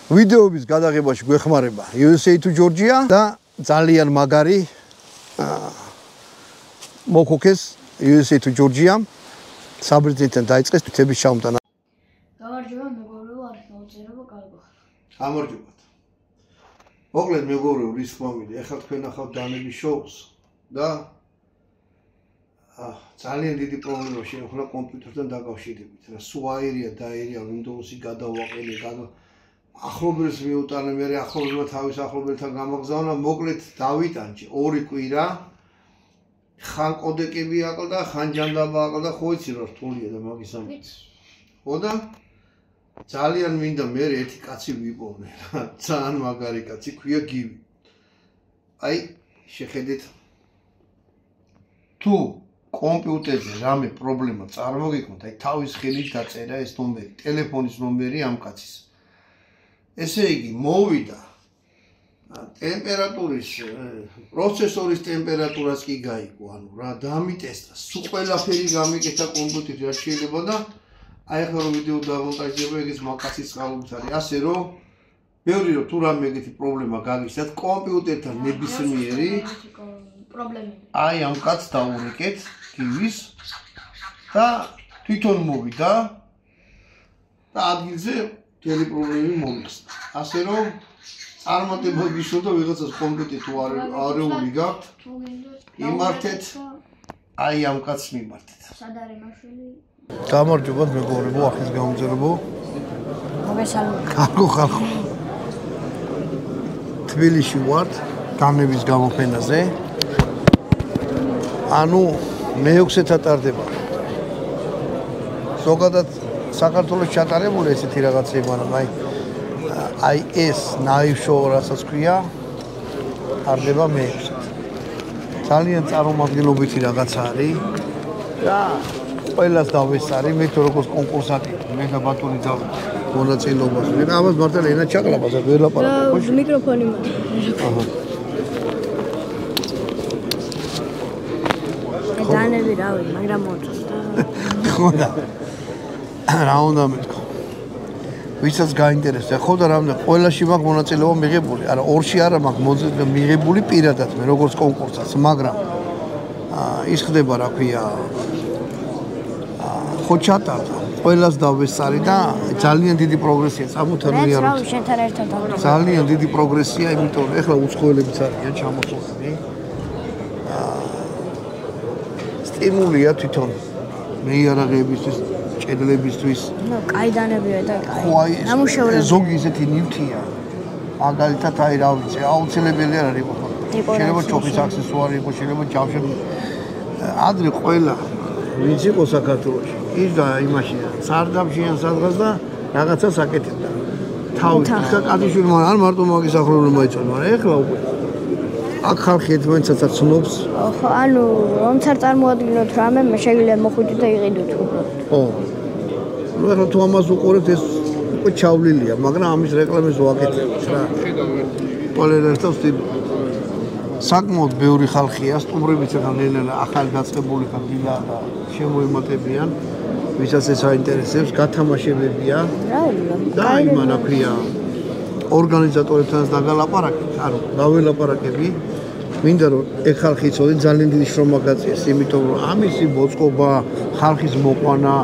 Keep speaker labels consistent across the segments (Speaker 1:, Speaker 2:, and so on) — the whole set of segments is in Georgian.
Speaker 1: ვიდეოების გადაღებაში გვეხმარება USA to Georgia და ძალიან მაგარი მოქოქეს USA to Georgia საბრიძიდან დაიწყეს თვითების ჩამოტანა.
Speaker 2: გამარჯობა, მეგობრებო, არის მოუწერება კარგო.
Speaker 1: გამარჯობათ. მოკლედ მეგობრებო, რის თქმა უნდა, ეხლა თქვენ ახავთ დანების შოუს და ძალიან დიდი პრობლემა შეექმნა კომპიუტერთან დაკავშირებით. რა სუაირია დაერია Windows-ი გადავაყენე, ახლობელს მიუტანე, მე ახლობელმა თავის ახლობელთან გამაგზავნა, მოკლედ დავიტანჭე 2 კვირა. ხან კოდეკები აკლდა, ხან ჯანდაბა აკლდა, ხო იცი რა რთულია და მაგის ამით. ხო და ძალიან მინდა მე ერთი კაცი ვიპოვნე რა, ძალიან მაგარი კაცი, ქვია გივი. აი, შეხედეთ. თუ კომპიუტერზე რამე პრობლემა წარმოგიქმნით, აი თავის ხელით დაწერა ეს ნომერი, ტელეფონის ნომერი ამ კაცის. ესე იგი, მოვიდა ტემპერატურის პროცესორის ტემპერატურას კი გაიგო, ანუ რა დამიტესტა, სულ ყველაფერი გამიკეთა კომპიუტერში რა შეიძლება და აი ახლა რომ ვიდეო დამონტაჟდება, ეგეც მაკაცის წყალობით არის. ასე რომ ბევრი რომ თუ რამე ეგეთი პრობლემა გაგიჩნდათ კომპიუტერთან ნებისმიერი
Speaker 2: პრობლემები.
Speaker 1: აი ამ კაცს დაურეკეთ გივის და თვითონ მოვიდა და ადგილზე მთელი პრობლემები მომიხსნა. ასე რომ წარმატება გიშურდა ვიღაცას კომპიუტერი თუ არეული გაქვთ, იმართეთ, აი ამ კაცს მიმართეთ.
Speaker 2: სად არის მაშვილი?
Speaker 1: გამარჯობათ მეგობრებო, ახლის გამომწერებო.
Speaker 2: მოგესალმებით.
Speaker 1: კარგო ხალხო. თბილისში ვართ დანების გამოფენაზე. ანუ მე-6-ე თატარდება. ზოგადად საქართველოს ჩატარებული ესეთი რაღაცები, მაგრამ აი ეს ნაივ შოუ რასაც ქვია, ტარდება მე-6-ე. ძალიან წარმომადგენლობითი რაღაცა არის და ყველას დავესწარი, მე თუ როგორც კონკურსანტი, მე და ბატონი მონაწილეობას. მე ამას მართლა ენა ჩაკლაპაზა ვერ ლაპარაკობ.
Speaker 2: მიკროფონი მაქვს.
Speaker 1: აჰა.
Speaker 2: დანები რავი, მაგრამ მოწოს და
Speaker 1: ხო და რა უნდა მეთქო. ვისაც გაინტერესდა, ხო და რამდენი ყველაში მაქვს მონაწილეობა მიღებული, არა 2-ში არა მაქვს მიღებული პირადად მე როგორც კონკურსანტს, მაგრამ ის ხდება რა ქვია ხო ჩატარდა, ყველას დავესწარი და ძალიან დიდი პროგრესია წამოთარულია რომ
Speaker 2: შენთან ერთად დავდივარ.
Speaker 1: ძალიან დიდი პროგრესია, იმიტომ რომ ეხლა უცხოელებიც არიან ჩამოსულები. სტიმულია თვითონ მეიარაღებისთვის, ჭედლებისთვის.
Speaker 2: ნუ კაი დანებია და კაი.
Speaker 1: ხო აი ზოგი ისეთი ნივთია. მაგალითად აი რა ვიცი, აუცილებელი არ არის ხო. შეიძლება ჩოხის აქსესუარი იყოს, შეიძლება ჯავშე. ადრე ყველა ვინც იყო საქართველოში, ის და იმაში სარდაფში ან სადღაც და რაღაცას აკეთებდა. თავი ხა კადიშვილმა არ მარტო მაგის ახლობლად მოიწონა, მაგრამ ეხლა უკვე აქ ხალხი ერთმანეთსაც ცნობს.
Speaker 2: ხო, ანუ რომც არ წარმოადგინოთ რამე, შეიძლება მოხვიდეთ და იყიდოთ უბრალოდ.
Speaker 1: ხო. ნუ ახლა თუ ამას უყურებთ, ეს უკვე ჩავლილია, მაგრამ ამის რეკლამას ვაკეთებთ რა. ყველერასთან ვსტიბ. საკმაოდ ბევრი ხალხია, სტუმრებიც ახლა ნელ-ნელა ახალი დაწყებული ხალხია და შემოემატებიან, ვისაც ეს აინტერესებს, გათამაშებებია. და იმან აქვია ორგანიზატორებთანაც დაგალაპარაკეთ, ანუ დაველაპარაკები. მინდა რომ ეგ ხალხი იცოდნენ ძალიან დიდი შრომა გაწიეს, იმიტომ რომ ამისი მოწყობა, ხალხის მოყვანა,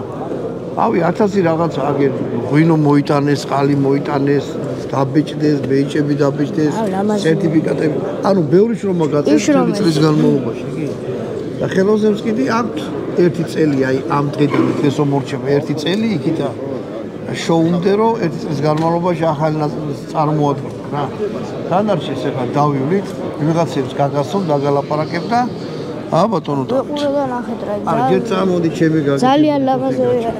Speaker 1: ავი 1000 რაღაცა აგერ ღვინო მოიტანეს, ყალი მოიტანეს, დაბეჭდეს, ბეჭები დაბეჭდეს, სერტიფიკატები. ანუ ბევრი შრომა გაწიეს წლის განმავლობაში, კი. და ხელოსნებს კიდე აქვთ 1 წელი, აი ამ დღიდან დღესო მორჩება 1 წელი იქითა შოუმდე რომ 1 წლის განმავლობაში ახალი ნაწილი წარმოადგენთ რა. დანარჩენს ახლა დავივლით, ვიღაცებს გაგასვამ, დაგალაპარაკებ და ბატონო და
Speaker 2: უყურებდა ნახეთ რა.
Speaker 1: არა, ჯერ წამოდი ჩემი გაგა.
Speaker 2: ძალიან ლამაზია.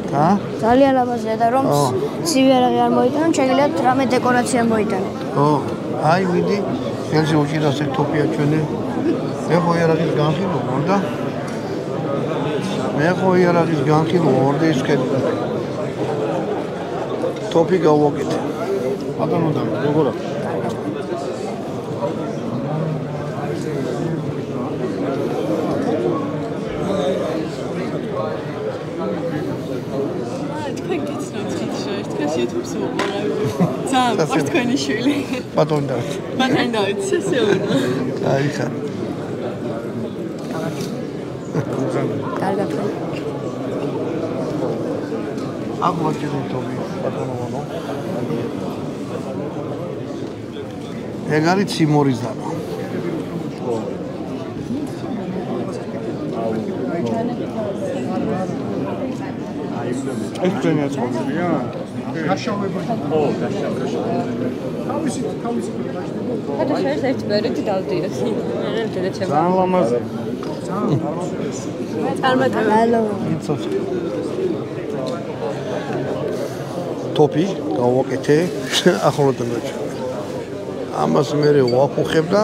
Speaker 2: ძალიან ლამაზია და რომ ცივი არაღი არ მოიტანო, შეგიძლიათ რამე დეკორაცია მოიტანოთ.
Speaker 1: ო, აი მიდი, ხელში უჭირავს ეგ თოფია ჩვენი. მე ხო იარაღის განხილო ვარ და მე ხო იარაღის განხილო ვარ და ის ქედა. თოფი გავაკეთე. ბატონო და როგორ აქვს?
Speaker 3: YouTube-ს ვუყურებ. ძალიან ვარ თქვენი შვილი.
Speaker 1: ბატონი დავით.
Speaker 3: ბატონი დავით, შესეულა.
Speaker 1: აი ხა.
Speaker 2: კარგად.
Speaker 1: აღმოჩენილი თობი ბატონო. ეგ არის ციმორის დანა.
Speaker 4: ეს ჩვენი აწყობილია? გაშავებული. ო, გაშავებული. თავისი
Speaker 3: ხათა შეიძლება ერთ პერიოდი დავდიოთ. მე დედაჩემ.
Speaker 4: ძალიან ლამაზი.
Speaker 3: წარმატებია.
Speaker 1: იცოცხ. ტოპი გავაკეთე ახლოდანაც. ამას მე ვახუხებ და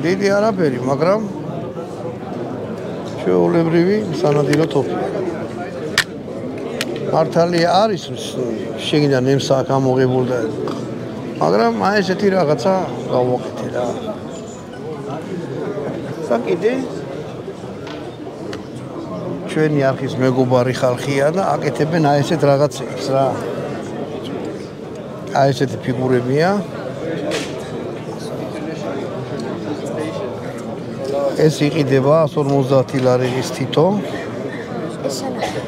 Speaker 1: დიდი არაფერი, მაგრამ ჩვეულებრივი სანადირო ტოპი. მართალია არის შეგინდა ნემსა აქ ამოღებულ და მაგრამ აი ესეთი რაღაცა გავაკეთე რა. საკიდე ჩვენი არხის მეგობარი ხალხია და აკეთებენ აი ესეთ რაღაცებს რა. აი ესეთი ფიგურებია. ეს იყიდება 150 ლარიღის თითო.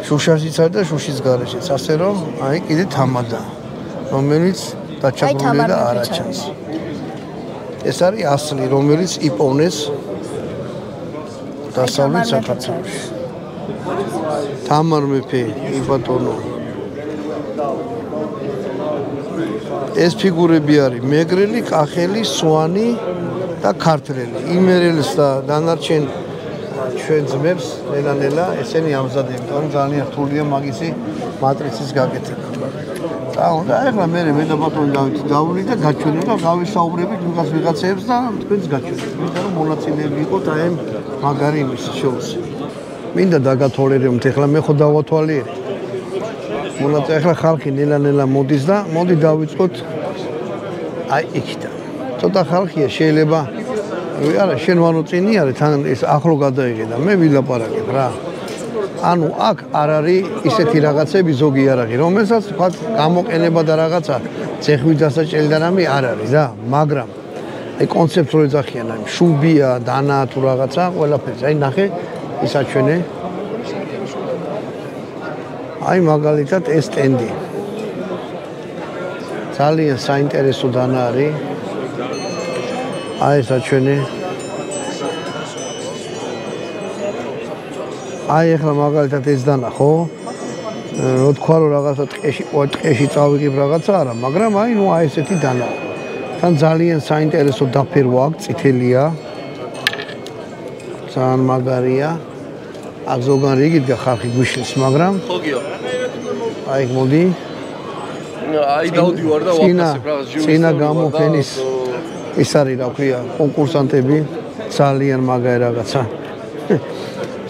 Speaker 1: შუშაშიც არის და შუშის გარეშეც. ასე რომ აი კიდე თამადა, რომელიც დაჩაგრული და არ აჩანს. ეს არის ასლი, რომელიც იპოვნეს დასავლეთ საქართველოში. თამარ მეფე იბატონო. ეს ფიგურები არის მეგრელი, კახელი, სვანი და ქართლელი. იმერელს და დანარჩენ ჩვენ ძმებს ნელა ესენი ამზადებენ. ანუ ძალიან რთულია მაგისი მატრიცის გაკეთება. და ახლა მე და ბატონი დავით დავული და გაჩვენე და გავისაუბრებით ვიღაცებს და თქვენს გაჩვენეთ. მინდა რომ მონაწილეები იყოთ აი ამ მაგარი იმის შოუს. მინდა დაგათვალიერებთ ახლა მე ხო დავათვალიერე. მონაწილე ახლა ხალხი ნელა მოდის და მოდი დავიწყოთ აი იქიდან. ცოტა ხალხია შეიძლება არა შენ ვანოწინი არის თან ეს ახლო გადაიღე და მე ვილაპარაკებ რა. ანუ აქ არ არის ისეთი რაღაცები ზოგი არაღი, რომელსაც თქვა გამოყენება და რაღაცა ცეხვით დასაჭრელი და რამე არ არის რა, მაგრამ აი კონცეფტს რო ეძახიან, აი შუბია, დანა თუ რაღაცა, ყველაფერს. აი ნახე, ის აჩვენე. აი მაგალითად ეს სტენდი. ძალიან საინტერესო დანა არის. აი ეს აჩვენე. აი ახლა მაგალითად ეს დანა ხო? რო თქვა რომ რაღაცა ტყეში წავიღებ რაღაცა არა, მაგრამ აი ნუ აი ესეთი დანა. თან ძალიან საინტერესო დაფერვა აქვს, წითელია. ძალიან მაგარია. აქ ზოგან რიგით ხალხი გვიშლის, მაგრამ
Speaker 5: ხოგიო.
Speaker 1: აი მოდი.
Speaker 5: აი დავდივარ და ვაფასებ რაღაც ჟიურის.
Speaker 1: წინა გამოფენის ის არის რა ქვია, კონკურსანტები ძალიან მაგარი რაღაცა.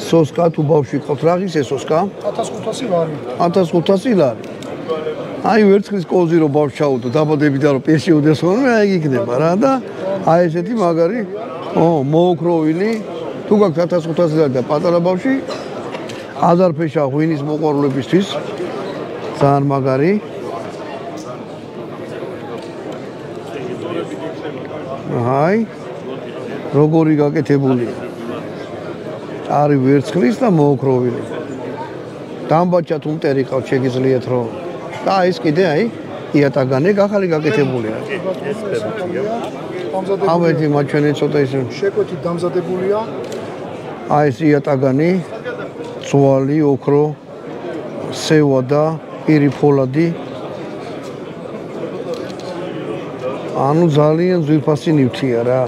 Speaker 1: სოსკა თუ ბავშვი ყავთ რა ის ეს სოსკა?
Speaker 4: 1500 ლარი.
Speaker 1: 1500 ლარი. აი ვერცხლის კოზი რო ბავშვი ჩაუდო დაბადებიდან რო პირში უდეს ხოლმე აი იქნება რა და აი ესეთი მაგარი მოოქროვილი თუ გაქვთ 1500 ლარი და პატარა ბავშვი აზარფეშა ღვინის მოყვარულებისთვის ძალიან მაგარი. აი როგორი გაკეთებულია. არის ვერცხლის და მოოქროვილი. დამბაჭად უმტერი ყავთ შეგიძლიათ რომ და ის კიდე აი იატაგანი ახალი გაკეთებულია. ამეთი მაჩვენე ცოტა ისე
Speaker 4: შეკვეთით დამზადებულია.
Speaker 1: აი ეს იატაგანი ძვალი ოქრო სევა და პირი ფოლადი. ანუ ძალიან ძვირფასი ნივთია რა.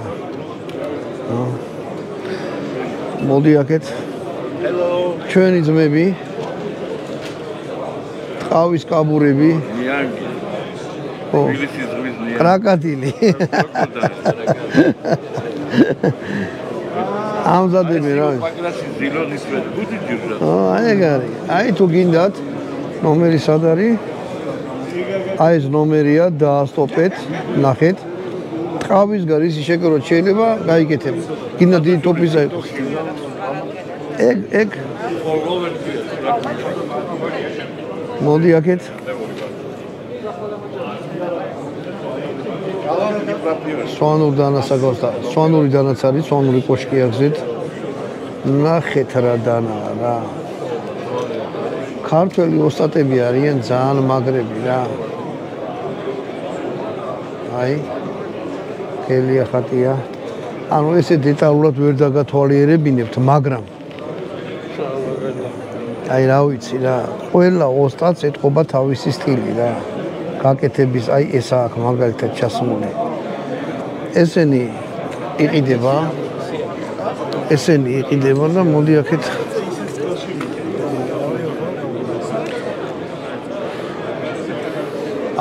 Speaker 1: მოდი აქეთ. ჩვენი ძმები ყავის კაბურები.
Speaker 5: ნიანგი.
Speaker 1: ო.
Speaker 5: ინგლისის ზღვის ნიანგი.
Speaker 1: კრაკატილი. ამზადებენ რა.
Speaker 5: პაკრასი ზილონის მე გუდი ჯირდა.
Speaker 1: აი ეგ არის. აი თუ გინდათ ნომერი სად არის? აი ეს ნომერია დაასტოპეთ, ნახეთ. ყავის გარის შეკროთ შეიძლება გაიგეთება. გინდა დიდი ტოპისა იყოს. ეგ მოდი აქეთ. სვანურ დანასაკავს და სვანური დანაც არის, სვანური კოშკი აგზით. ნახეთ რა დანა რა. ქართველი ოსტატები არიან ძალიან მაგრები რა. აი ხელია ხატია. ანუ ესე დეტალურად ვერ დაგათვალიერებინებთ, მაგრამ აი რა ვიცი რა, ყველა ოსტატს ეთყობა თავისი სტილი რა. გაკეთების აი ეს აქ მაგალითად ჩასმული. ესენი იყიდება და მოდი აქეთ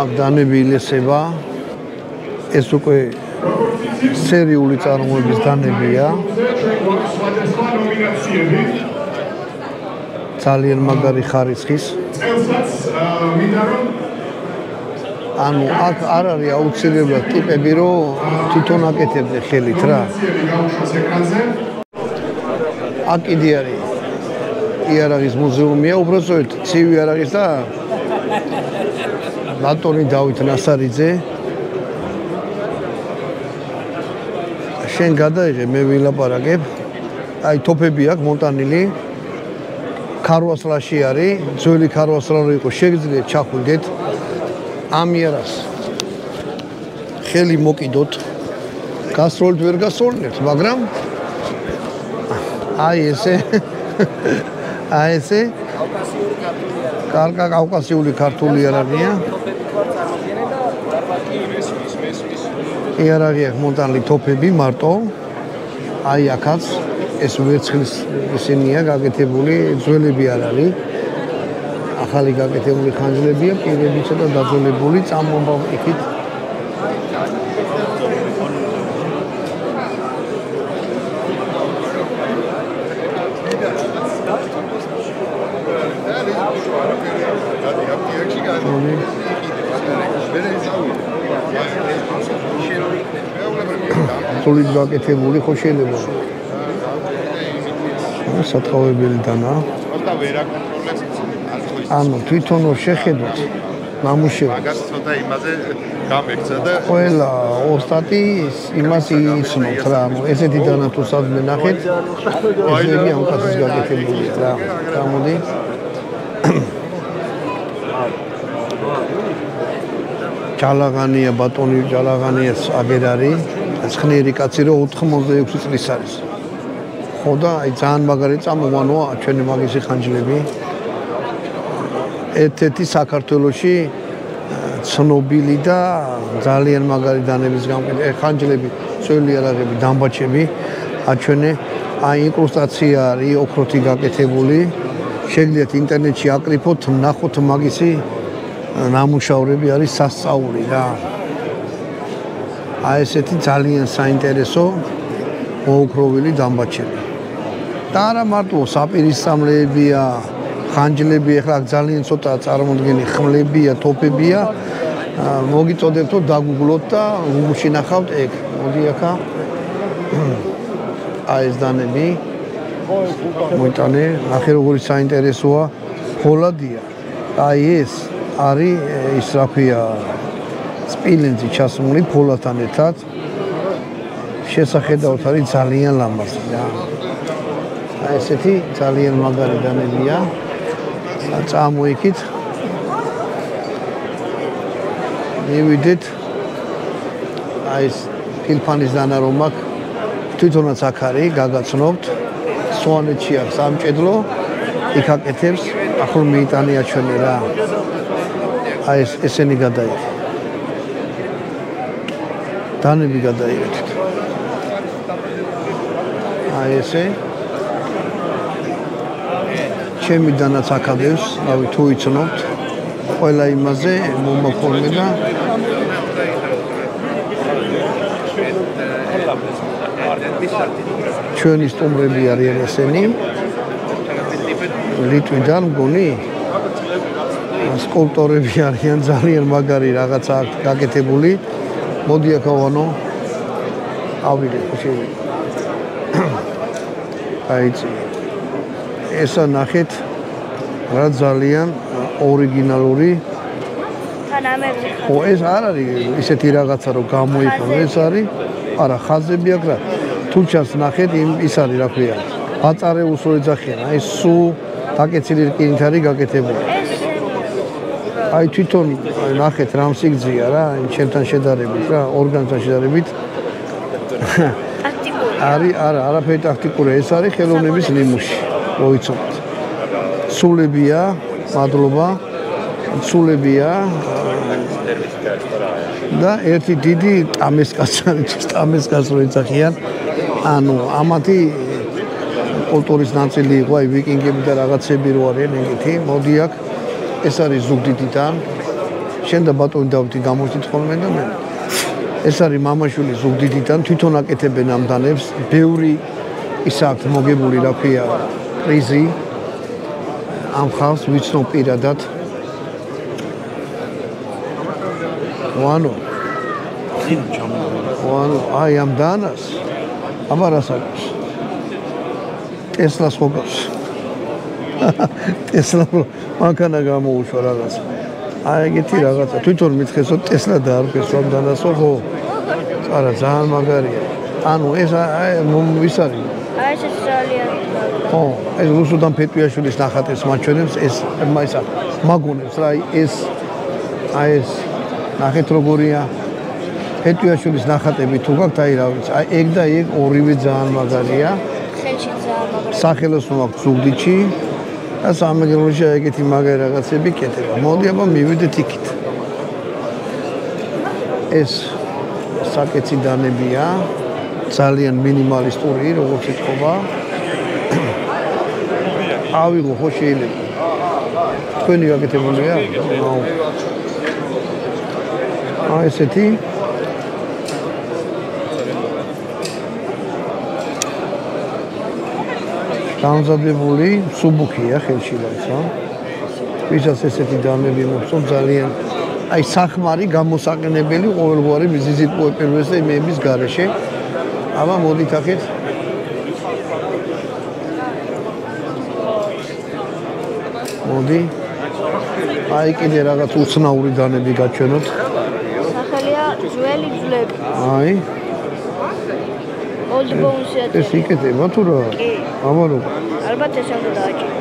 Speaker 1: აქ დანები ილესება. ეს უკვე სერიული წარმოების დანებია. ძალიან მაგარი ხარისხის. ანუ აქ არ არის აუცილებლად ტიპები, რომ თვითონ აკეთებდნენ ხელით რა. აქ კიდე არის იარაღის მუზეუმია, უბრალოდ ცივი იარაღის და ბატონი დავით ნასარიძე. შენ გადაიღე, მე ვილაპარაკებ. აი თოფები აქვს მონტანილი. ქარვასლაში არის, ძველი ქარვასლა რო იყო, შეგიძლიათ ჩახვილდეთ. ამ იარაღს ხელი მოკიდოთ. გასროლით ვერ გასროლებთ, მაგრამ აი ესე აი ესე კავკასიური ქართული იარაღია. იარაღი აქვს მონტანილი თოფები მარტო. აი აქაც ეს ვერცხლის ისინია გაკეთებული, ძველები არ არის. ახალი გაკეთებული ხანჯლებია, პირებიცა და დაძველებული წამომბა იქით. სულით გაკეთებული ხო შეიძლება. სათხოვებელი დანა. ანუ თვითონ შეხედოთ ნამუშევრს.
Speaker 6: მაგას ცოტა იმაზე გამექცა და
Speaker 1: ყველა ოსტატი იმას იცნობთ რა. ანუ ესეთი დანა თუ სადმე ნახეთ, ესეთი ამ კაცის გაკეთებულია რა. გამოდი. ჯალაღანია, ბატონი ჯალაღანიას აგერ არის. ცხნიერი კაცი რო 86 წლის არის. ხო და აი ძალიან მაგარი წამოვანოა ჩვენი მაგისი ხანჯლები. ერთ-ერთი საქართველოში ცნობილი და ძალიან მაგარი დანების გამყიდველი ხანჯლები, ძველი იარაღები, დამბაჩები აჩვენე. აი ინკრუსტაცია არის ოქროთი გაკეთებული. შეგიძლიათ ინტერნეტში აკრიფოთ, ნახოთ მაგისი ნამუშევრები არის სასწაული რა. აი ესეთი ძალიან საინტერესო მოოქროვილი დამბაჩები. და არა მარტო საპირისამლებია, ხანჯლები, ახლა ძალიან ცოტა წარმოდგენი ხმლებია, თოფებია. მოგიწოდებთ რომ დაგუგლოთ და გუგლში ნახავთ ეგ. მოდი ახლა აი ეს დანები მოიტანე, ნახე როგორი საინტერესოა, ფოლადია. აი ეს არის ის რა ქვია სპილენძი ჩასმული ფოლადთან ერთად. შესახედავთ არის ძალიან ლამაზი რა. აი ესეთი ძალიან მაგარი დანებია. წამოიქით. მივიდეთ. აი ეს ფილფანის დანა რომ აქვს, თვითონაც აქ არის, გაგაცნობთ. სვანეთში აქვს სამჭედლო, იქ აკეთებს, ახლა მეიტანია ჩვენი რა. აი ესენი გადაიღე. დანები გადაიღეთ. აი ესე ჩემი დანაც აკადებს, რავი თუ იცნობთ, ყველა იმაზე მომაყოლმე და ჩვენი სტუმრები არიან ესენი. ლიტვიდან მგონი სკულპტორები არიან ძალიან მაგარი რაღაცა გაკეთებული. მოდი აქ ავანო. ავიდე ხუში. აიცი. ესა ნახეთ რა ძალიან ორიგინალური
Speaker 2: თან ამერზე.
Speaker 1: ო ეს არ არის ისეთი რაღაცა რომ გამოიყო ეს არის არა ხაზები აქ რა თუ ჩანს ნახეთ ის არის რა ქვია აწარეულს რო ეძახიან აი სულ დაკეცილი რკინით არის გაკეთებული აი თვითონ ნახეთ რამ სიგრძეა რა ჩემთან შედარებით რა ორგანთან შედარებით არის არა არაფერი ტაქტიკურია ეს არის ხელოვნების ნიმუში მოიცოდეთ სულებია მადლობა სულებია და ერთი დიდი ტამესკაც რო ეძახიან ანუ ამათი კულტურის ნაწილი იყო აი ვიკინგები და რაღაცები რო არიან ეგეთი მოდი აქ ეს არის ზუგდიდიდან შენ და ბატონი დავითი გამოსით ხოლმე და მე ეს არის მამაშვილი ზუგდიდიდან თვითონ აკეთებენ ამ დანებს ბევრი ის აქვს მოგებული რა ქვია პრიზი ამ ხალხს ვიცნობ პირადად ვანო აი ამ დანას აბა რას აქვს ტესლას ხო გავს ტესლა მანქანა გამოუშვა რაღაც აი ეგეთი რაღაცა თვითონ მითხესო ტესლა დაარქვეს ამ დანასო ხო არა ძალიან მაგარია ანუ ეს ის არის
Speaker 2: აი ეს ძალიან
Speaker 1: ხო ეს რუსუდან ფეტვიაშვილის ნახატებს მაჩვენებს ეს მაისა მაგონებს რა ეს ნახეთ როგორია ფეტვიაშვილის ნახატები თუ გაქვთ აი რა ვიცი აი ეგ და ეგ ორივე ძალიან მაგარია
Speaker 2: ხელში ძალიან მაგარია
Speaker 1: სახელოსნო აქვს ზუგდიდში და სამეგრელოში ეგეთი მაგარი რაღაცები კეთება მოდი აბა მივიდეთ იქით ეს საკეცი დანებია ძალიან მინიმალისტური როგორც ითქვა ავიღო ხო შეიძლება თქვენი გაკეთებულია აი ესეთი დამზადებული სუბუქია ხელში რაცა ვისაც ესეთი დანები მოხსოვს ძალიან აი სახმარი გამოსაყენებელი ყოველგვარი მიზეზით პოეპერვეს და იმების გარეშე აბა მოდით ახეთ მოდი აი კიდე რაღაც უცნაური დანები გაჩვენოთ
Speaker 2: სახელია ძველი ძვლები
Speaker 1: აი
Speaker 2: old bones
Speaker 1: ეს იკეთება თუ რა აბა როგორ
Speaker 2: ალბათ ეს უნდა დააჭირო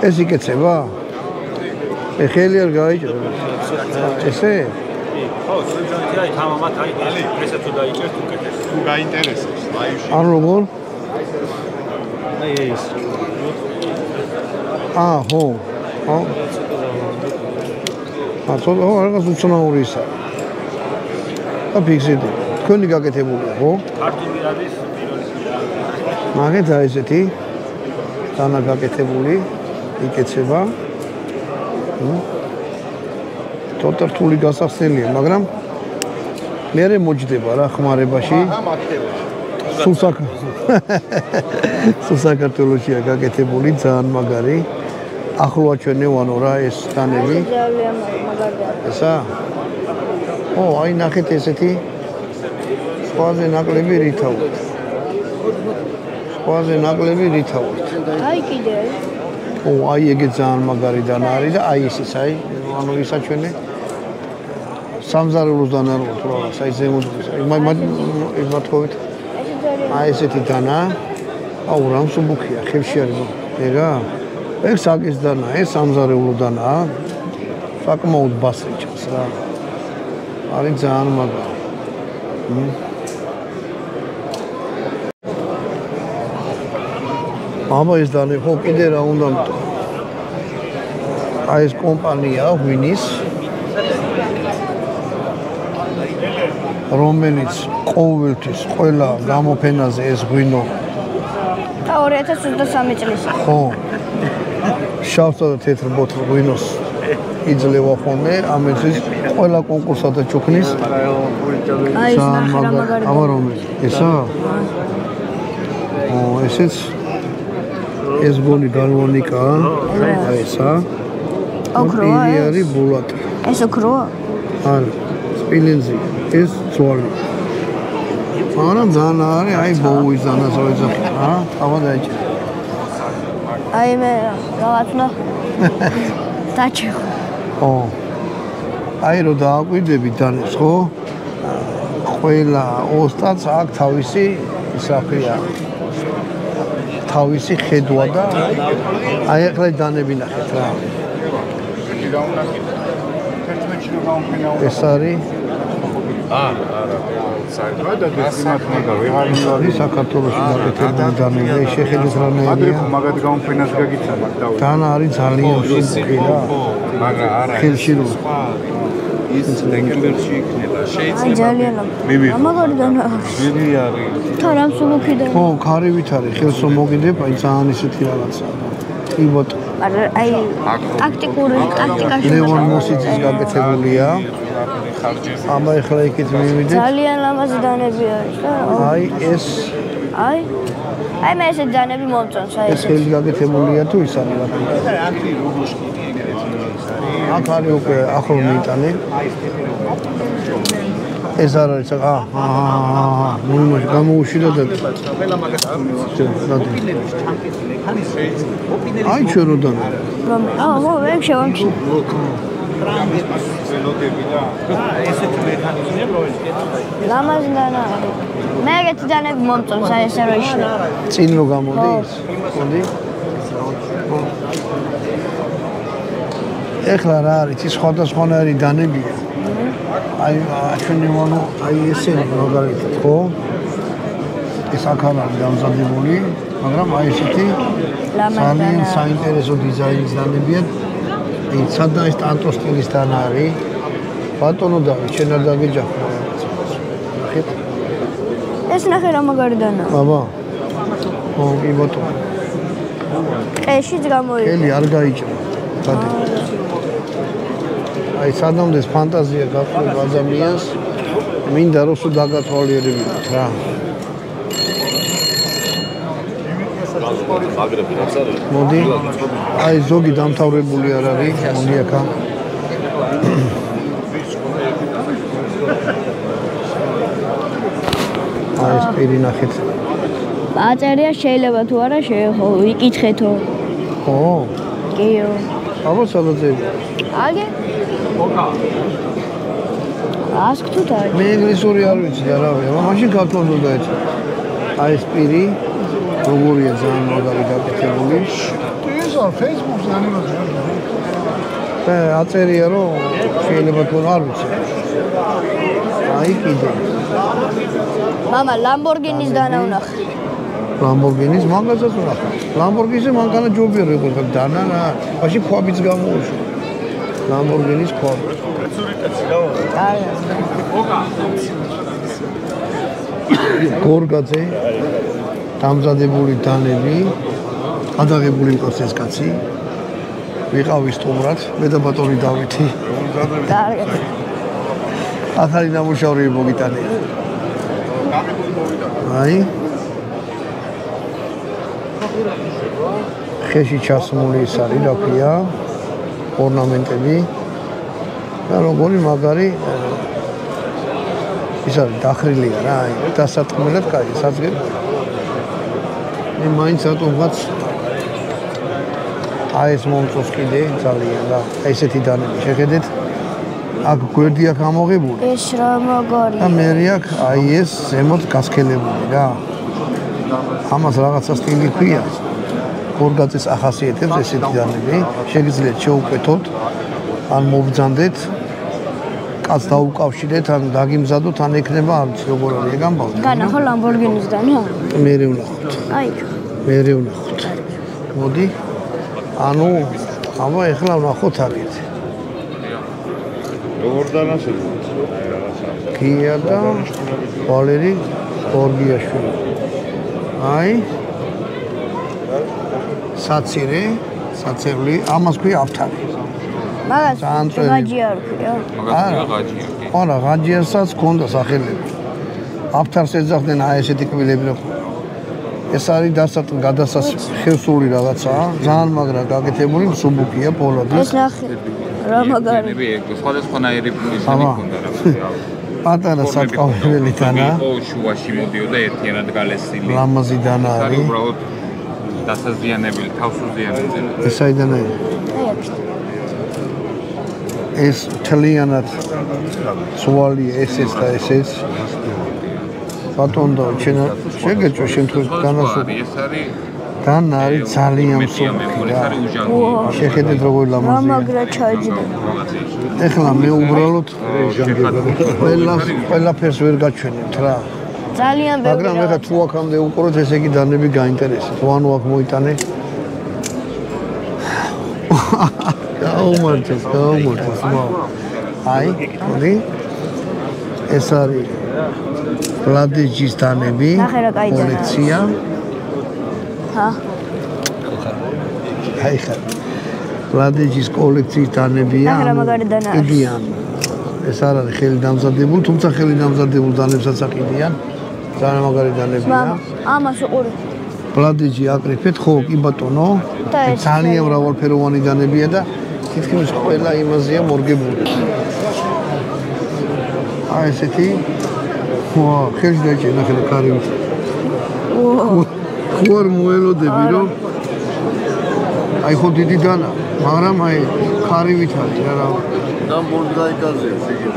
Speaker 1: ეს იკეთება ხელი არ გაიჭრა ესე
Speaker 7: ხო შეიძლება აი თამამად აი ესე თუ დაიჭერთ უკეთეს
Speaker 6: თუ გაინტერესებს ლაივში
Speaker 1: ან როგორ
Speaker 7: აი ეს
Speaker 1: ხო ცოტა რაღაც უცნაური ისა და ფიქსები თქვენი გაკეთებულია ხო
Speaker 7: ქართული არის
Speaker 1: მაგეთ აი ესეთი დანა გაკეთებული იკეცება ცოტა რთული გასახსენია მაგრამ მერე მოჯდება რა ხმარებაში სულ საქართველოშია გაკეთებული ძალიან მაგარი ახლო აჩვენე ვანო რა ეს დანები
Speaker 2: ძალიან მაგარია
Speaker 1: ესა აი ნახეთ ესეთი სხვაზე ნაკლები ρίთავთ აი
Speaker 2: კიდე
Speaker 1: აი ეგეც ძალიან მაგარი დანა არის და აი ეს აი ანუ ის აჩვენე სამზარეულოს დანა რო თუ რაღაც აი ზემოდის აი მათხოვით აი ესეთი დანა აუ რამ სუბუქია ხელში არის ეგა ეს საკის დანა ეს სამზარეულო დანა საკმაოდ ბასრიჩას რა არის ძალიან მაგარი აბა ეს დანე ხო კიდე რა უნდა აი ეს კომპანია ღვინის რომელიც ყოველთვის ყველა გამოფენაზე ეს ღვინო
Speaker 2: 2023 წლის
Speaker 1: ხო შავსა და თეთრ ბოთლ ღვინოს იძლევა ხოლმე ამისთვის ყველა კონკურსსა და ჩუქნის
Speaker 2: აი ეს მაგარი
Speaker 1: აბა რომელი ესა ესეც ეს გონი გალვანიკაა აი ესა
Speaker 2: ოქროა
Speaker 1: არის ბულატი
Speaker 2: ეს ოქროა
Speaker 1: არა სპილენზი ეს ძვალი არა ძალიან არის აი ბოუის დანაზავე ძახი აბა დაიჭირე
Speaker 2: აი მე რაღაცნა დაჭირე
Speaker 1: აი რო დააკვირდები დანეს ხო? ყველა ოსტატს აქვს თავისი საფია. თავისი ხედვა და აი ახლა დანები ნახეთ რა. ეს არის საქართველოში დაკეთებული დანები, შეხედეთ რანაირია.
Speaker 4: მაგათ გამოფენას გაგიცანოთ დავით.
Speaker 1: დანა არის ძალიან სუსტი რა.
Speaker 4: მაგრამ არა
Speaker 1: ხელში რო
Speaker 6: ის დეკემბერში იქნება.
Speaker 2: აი ძალიან ამაგარი დანა.
Speaker 4: ძვირი არის.
Speaker 2: თან სულუქიდან.
Speaker 1: ხო, ქარივით არის, ხელს რომ მოგიდებ, აი ძალიან ისეთი რაღაცა. იბოთ.
Speaker 2: მაგრამ აი ტაქტიკაში
Speaker 1: ლევონ მოსიძის გაკეთებულია. ამა ახლა იქით მივიდეთ.
Speaker 2: ძალიან ლამაზი დანები არის და
Speaker 1: აი ეს
Speaker 2: აი მე ესე დანები მომწონს აი
Speaker 1: ეს ხელი გაკეთებულია თუ ის არის რა. აქ არის უკვე ახლო მიიტანე. ეს არ არის გამოუშვიდა და აი ჩვენ რო დანა
Speaker 2: მე შევამჩი
Speaker 7: ესეთი მექანიზმია პროექტი.
Speaker 2: ლამაზი დანა მე ეგეთი დანები მომწონს აი ესე რო ისე
Speaker 1: წინ რო გამოდის მოდი ეხლა რა არის ის სხვადასხვანაირი დანებია აი ჩვენი მონო აი ესენი მაგალითად ხო ეს აქ არის დამზადებული მაგრამ აი ესეთი ძალიან საინტერესო დიზაინის დანებია სადა ეს ტანტო სტილის დანა არის ბატონო დავით შენ არ დაგეჯახო ნახეთ
Speaker 2: ეს ნახე რა მაგარი დანაა
Speaker 1: ბაბა ო კი ბატონო
Speaker 2: ეშიც გამოიჭრა
Speaker 1: ხელი არ გაიჭრა დადი აი სადამდეს ფანტაზია გაყოლება ადამიანს მინდა რომ სულ დაგათვალიერებინოთ რა მოდი აი ზოგი დამთავრებული არ არის მოდი აქა აი ეს პირი ნახეთ
Speaker 2: აწერია შეიძლება თუ არა ვიკითხეთო
Speaker 1: ხო
Speaker 2: კიო
Speaker 1: აბა სადაც
Speaker 2: აგე ასკ თუ დაი
Speaker 1: მე ინგლისური არ ვიცი და რა ვია მაშინ ქართულად დაეცა აი ეს პირი როგორია ძალიან მაგარი გაკეთებული
Speaker 4: ეს არ Facebook-ზე ანიმაცია
Speaker 1: და აწერია რომ შეიძლება თუ არ ვიცი აი კიდე
Speaker 2: მამა ლამბორგინის დანა ვნახე
Speaker 1: ლამბორგინის მაგასაც ვნახე ლამბორგინზე მანქანა ჯობია რო იყო დანა რა მაშინ ქვაბიც გამოუშვა ლამბორგინის ქვაბი გორგაძე დამზადებული დანები ადაღებული მყავს ეს კაცი ვიყავი სტუმრად მე და ბატონი დავითი ახალი ნამუშევრები მოგიტანია აი ხეში ჩასმული ის არის რა ქვია ორნამენტები და როგორი მაგარი ის არის დახრილია რა აი დასატყმელად კაი საძგები მე მაინც რატომღაც აი ეს მომწონს კიდე ძალიან და ესეთი დანები შეხედეთ აქ გვერდი აქვს ამოღებული
Speaker 2: ეს რა მაგარი
Speaker 1: და მე აქ აი ეს ზემოთ გასქელებული რა ამას რაღაცა სტილი ქვია გორგაძეს ახასიათებს ესეთი დანები შეგიძლიათ შეუკვეთოთ ან მობრძანდეთ კაც დაუკავშირეთ ან დაგიმზადოთ ან ექნება არ ვიცი როგორ არის ეგ ამბავთ
Speaker 2: განახო ლამბორგინის დანა
Speaker 1: მე ვნახოთ
Speaker 2: აი
Speaker 1: მე ვნახოთ მოდი ანუ აბა ეხლა ვნახოთ აქეთ
Speaker 6: როგორ დანაშაული
Speaker 1: კია და ვალერი გორგიაშვილი აი საცერლი ამას ქვია ავთარი
Speaker 2: მაგას გაჯი არ ქვია
Speaker 1: არა გაჯიასაც ქონდა სახელები ავთარს ეძახდნენ აი ესეთი კბილები რო ეს არის გადასახელსული რაღაცაა ძალიან მაგრა გაკეთებული მსუბუქია პოლოდის
Speaker 2: ეს ნახე რა მაგარი
Speaker 5: სხვადასხვანაირი პრიზმი ქონდა რა
Speaker 1: პატარა საკავებელი დანა
Speaker 5: შუაში მოდიოდა ერთიანად გალესილი
Speaker 1: ლამაზი დანა არის
Speaker 5: უბრალოდ დასაზიანებელი თავსუზიანებელი
Speaker 1: ეს აიდანაა ეს თლიანად ძვალი ესეც და ესეც ბატონო ჩვენ შეგეჭო შემთხვევით განასხვავებთ
Speaker 6: ეს არის
Speaker 1: თან არის ძალიან მსუბუქი რა შეხედეთ როგორ ლამაზია
Speaker 2: რამაგრა ჩაიჯდა
Speaker 1: ეხლა მე უბრალოდ ყველაფერს ვერ გაჩვენებთ რა
Speaker 2: ძალიან ბევრი
Speaker 1: მაგრამ ეხლა თუ აქამდე უყუროთ ესე იგი დანები გაინტერესებს თუ ანუ აქ მოიტანე გაუმარჯოს აი მოდი ეს არის ვლადიჯის დანები კოლექცია
Speaker 2: ჰა
Speaker 1: აი ხა ვლადიჯის კოლექციის დანებია კიდიან ეს არ არის ხელი დამზადებული თუმცა ხელი დამზადებული დანებსაც აყიდიან ძალიან მაგარი დანებია
Speaker 2: ამას უყური
Speaker 1: ვლადიჯი აკრიფეთ ხო კი ბატონო ძალიან მრავალფეროვანი დანებია და თითქმის ყველა იმაზეა მორგებული აი ესეთი ვა ხელს დაჭერა ხელი კარივით ხო არ მოელოდები რომ აი ხო დიდი დანა მაგრამ აი ხარივით არის რა
Speaker 5: ნამბოლი დაიკაზებს იგი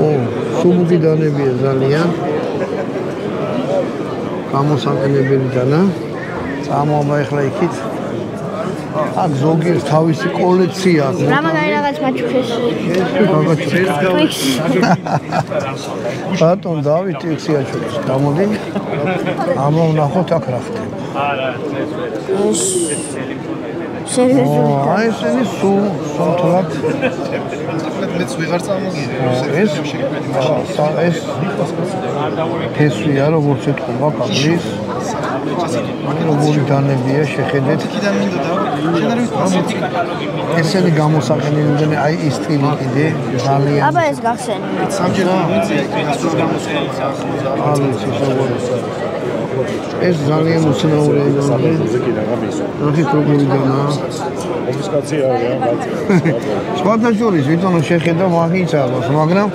Speaker 1: ო სუბუქი დანებია ძალიან გამოსაყენებელი დანა წამოვა ახლა იქით აქ ზოგიერთ თავისი კოლექცია აქვს
Speaker 2: რა მაგარი რაღაც მაჩუქეს
Speaker 1: ბატონ დავით ექსიაჩუქის გამოდი ამოვნახოთ აქ რა ხდება
Speaker 2: სერიოზული
Speaker 1: აი ესენი სულთლად
Speaker 5: მეც ვიღარ წამოგიდე
Speaker 1: ეს ფესვია როგორც ეთქობა კაბლის როგორი დანებია შეხედეთ ესენი გამოსაყენებელი აი ის სტილი კიდე ძალიან
Speaker 2: აბა ეს გახსენე
Speaker 1: ეს ძალიან უცნაური ნახეთ როგორი დანაა სხვადასხვა ვიტონო შეხედა მაგის აღოს მაგრამ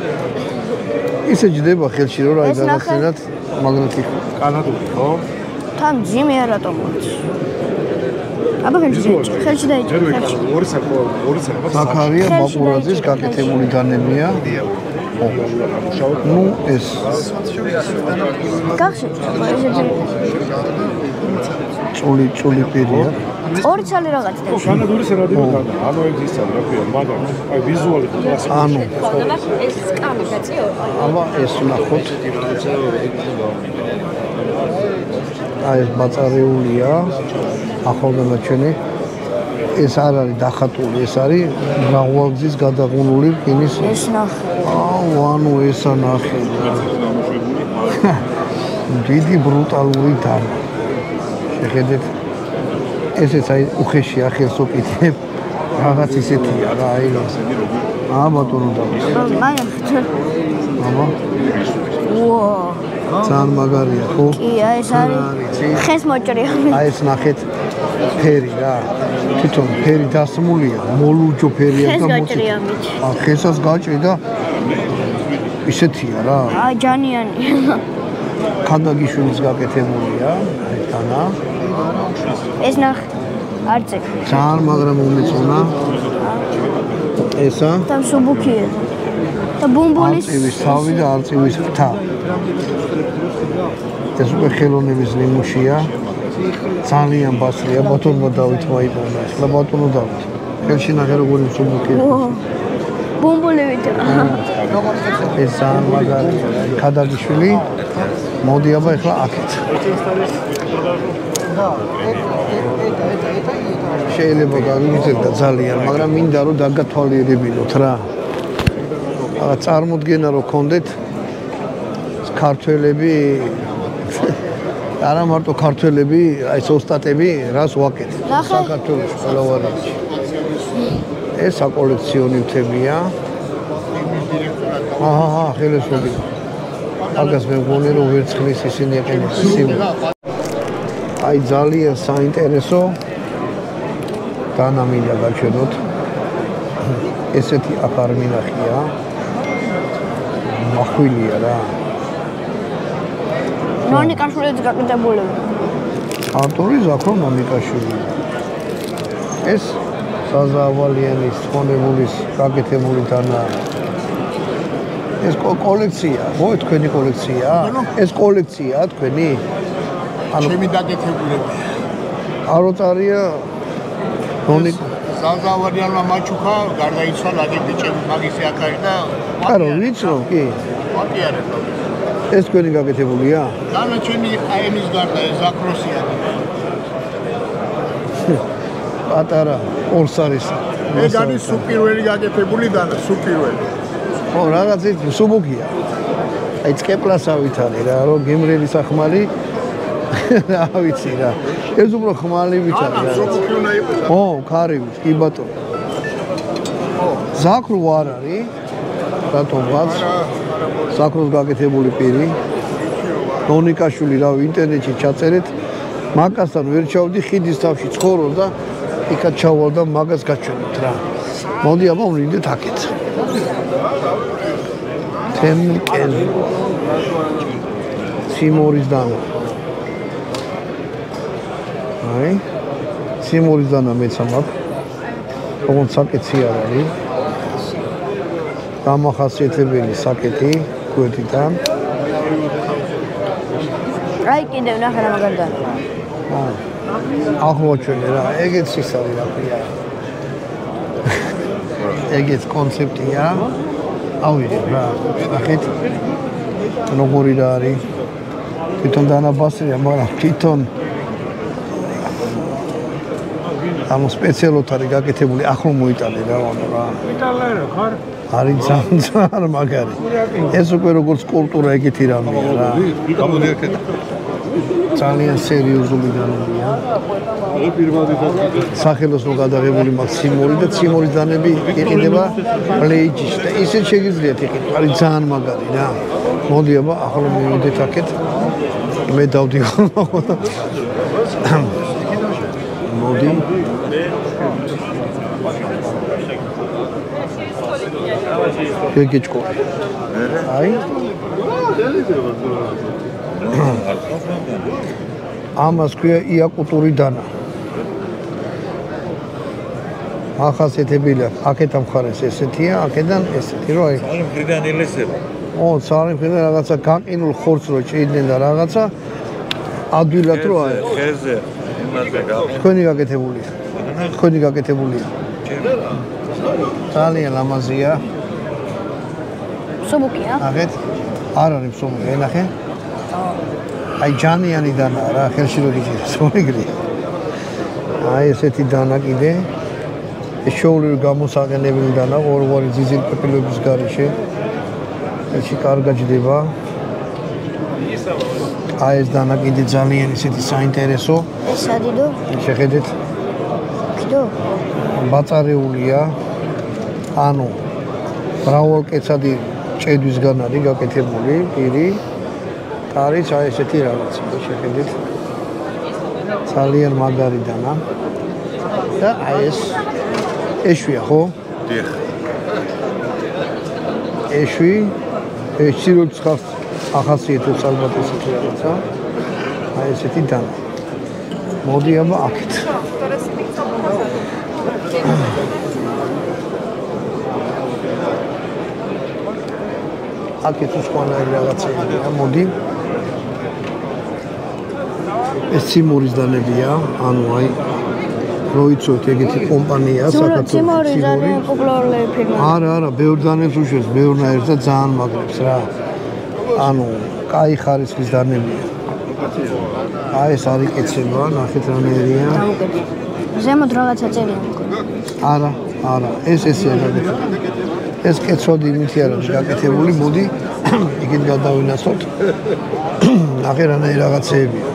Speaker 1: ისე ჯდება ხელში რომ აი დაგახსენათ მაგნიტი კანადური ხო
Speaker 2: თან ჯიმი რატომ მოდის აბა ხელში დაიჭირე
Speaker 4: ორი საქმე
Speaker 1: ზაქარია ბაკურაძის გაკეთებული დანებია ну ეს
Speaker 2: გახსენ
Speaker 1: წული პირია
Speaker 2: ორი ცალი რაღაც და
Speaker 4: კანადურის რადიო ანუ ეს რა ქვია მაგრამ აი ვიზუალი კლასიკა
Speaker 1: ანუ
Speaker 3: ეს სკამი გაწიო
Speaker 1: აბა ეს ნახოთ აი ეს ბაწარეულია ახალგაზრდაჩვენი ეს არ არის დახატული ეს არის მრავალგზის გადაღუნული რკინის
Speaker 2: ეს ნახე
Speaker 1: ანუ ესა ნახე დიდი ბრუტალური დანა შეხედეთ ესეც აი უხეშია ხელს უკიდებ რაღაც ისეთია რა აი ბატონო და აბა ძალიან მაგარია ხო
Speaker 2: კი აი ეს არის ხეს მოჭრია
Speaker 1: აი ეს ნახეთ ფერი რა თვითონ ფერი დასმულია მოლურჯო ფერია და
Speaker 2: მოჭრია
Speaker 1: ხესაც გაჭრი და ისეთია რა
Speaker 2: აი ჯანიანია
Speaker 1: ხანდაგიშვილის გაკეთებულია აი თანა
Speaker 2: ეს ნახ არცე
Speaker 1: ძალიან მაგრამ უმეწონა ესა
Speaker 2: და სუბუქია და ბუმბულის
Speaker 1: არწივის თავი და არწივის ფრთა ეს უკვე ხელოვნების ნიმუშია ძალიან ბასრია ბატონო დავით მოიპოვნა ახლა ბატონო დავით ხელში ნახე როგორი სუბუქია
Speaker 2: ბუმბულებით
Speaker 1: ეს ძალიან მაგარი ხანდაგიშვილი მოდი აბა ახლა აქეთ შეიძლება გავიგრძელოთ და ძალიან მაგრამ მინდა რომ დაგათვალიერებინოთ რა წარმოდგენა რო გქონდეთ ქართველები არა მარტო ქართველები აი ოსტატები რას ვაკეთებ საქართველოს ყველა ვარიანტი ეს საკოლექციონირებია აჰა ხელისუფლება აგას მე მგონი რომ ვერცხლის ისინი ეკენებენ აი ძალიან საინტერესო დანამინდა გაჩვენოთ ესეთი აქ არ მინახია მახვილია რა
Speaker 2: ნონიკაშვილიც გაკეთებული
Speaker 1: ავტორი ზაქრო ნონიკაშვილი ეს საზავალიანის ხონებულის გაკეთებული დანა. ეს კოლექცია, ხო, თქვენი კოლექციაა? ეს კოლექციაა თქვენი?
Speaker 8: ჩემი დაკეთებულები.
Speaker 1: აროწარია ნონი
Speaker 8: საზავალიანმა მაჩუქა, გარდაიცვალა ბიჭები მაგისი აქ არის და
Speaker 1: არო ვიცნობ კი?
Speaker 8: ვაკი არის.
Speaker 1: ეს თქვენი გაკეთებულია?
Speaker 8: დანარჩენი აემის გარდა ეს აკროსია.
Speaker 1: პატარა ორსარის.
Speaker 8: ეს არის სუპირველი გაკეთებული დანა, სუპირველი.
Speaker 1: ო, რაღაც ის სუბუქია. აი წკეპლასავით არის რა, რომ გემრიელი სახმალი რა ვიცი რა. ეს უფრო ხმალი ვით არის რა.
Speaker 8: სუბუქი უნდა იყოს.
Speaker 1: ო, ქარივით, კი ბატონო. ზაქრო არ არის? რატომღაც? ზაქროს გაკეთებული პირი. ნონიკაშვილი რა ინტერნეტში ჩაწერეთ. მაგასთან ვერ ჩავდი, ხიდის თავში ცხოვრობ და იქაც ჩავალ და მაგას გაჩვენეთ რა. მოდი აბა ვნიდეთ აქეთ. თემკენ სიმორის დანა. აი სიმორის დანა მეც ამაქვს. როგორც საკეთი არ არის. დამახასიათებელი საკეთი გვერდიდან.
Speaker 2: აი კიდევ ნახე რა მაგარდა.
Speaker 1: ახლა რა, ეგეც ის არის რა ქვია. ეგეც კონცეფტია. ავიღე რა, ნახეთ. როგორი რა არის. თვითონ დანაბასია, მაგრამ თვითონ ამ სპეციალურად არის გაკეთებული, ახლა მოიტანე რა, რა.
Speaker 7: იტალე რა ხარ?
Speaker 1: არის ძალიან მაგარი. ეს უკვე როგორც კულტურა ეგეთი რამეა რა. ძალიან სერიოზული დანებია. სახელოსნო გადაღებული მაქვს სიმორი და სიმორის დანები იყიდება პლეიჯში და ისე შეგიძლიათ იყიდოთ. არის ძალიან მაგარი რა. მოდი აბა ახლა მივიდეთ აქეთ. მე დავდივარ. მოდი. გეჭკო. აი. ამას ქვია იაკუტური დანა. ახასიათებელია, აქეთან მხარეს ესეთია, აქედან ესეთი რო აი.
Speaker 6: სალიმ მხრიდან ელესება.
Speaker 1: ო, სალიმ მხრიდან რაღაცა გაყინულ ხორცს რო ჭიდნენ და რაღაცა ადვილად რო აი.
Speaker 6: ხეზე იმაზე გავხსნა.
Speaker 1: თქვენი გაკეთებულია. თქვენი გაკეთებულია. ძალიან ლამაზია.
Speaker 2: სუბუქია?
Speaker 1: ნახეთ. არ არის სუბუქი, ნახე. აი ჯანიანი დანა რა, ხელში რო გიჭირს, მოგიგრი. აი ესეთი დანა კიდე. ეს შოულური გამოსაღენებელი დანა, ორ-ორი ძიძილ-პეპილების გარეშე. ესში კარგად ჯდება. აი ეს დანა კიდე ძალიან ისეთი საინტერესო.
Speaker 2: სადიდო?
Speaker 1: შეხედეთ.
Speaker 2: კიდო?
Speaker 1: ბაწარეულია. ანუ მრავალკეცადი ჭედვისგან არის გაკეთებული პირი. არის აი ესეთი რაღაცა, შეხედეთ. ძალიან მაგარი დანა. და აი ეს ეშვია, ხო?
Speaker 6: დიახ.
Speaker 1: ეშვი, ეს სიროცხავს ახასიათებს ალბათ ესეთი რაღაცა. აი ესეთი დანა. მოდი აბა აქეთ. აქეთ უსხვანაირი რაღაცაა, მოდი. ეს სიმორის დანებია, ანუ აი როიცოთ ეგეთი კომპანიაა საქართველოს.
Speaker 2: სიმორი ძალიან პოპულარული ფირმა.
Speaker 1: არა, ბევრ დანებს უშვებს, ბევრნაირს და ძალიან მაგრებს რა. ანუ კაი ხარისხის დანებია. აი ეს არის კეცება, ნახეთ რანაირია.
Speaker 2: ზემოთ რაღაცა წერია მქონდა.
Speaker 1: არა, ესეა გაკეთებული. ეს კეცოდი იმითი არ არის გაკეთებული, მოდი იქით გადავინახოთ. ნახე რანაირი რაღაცეებია.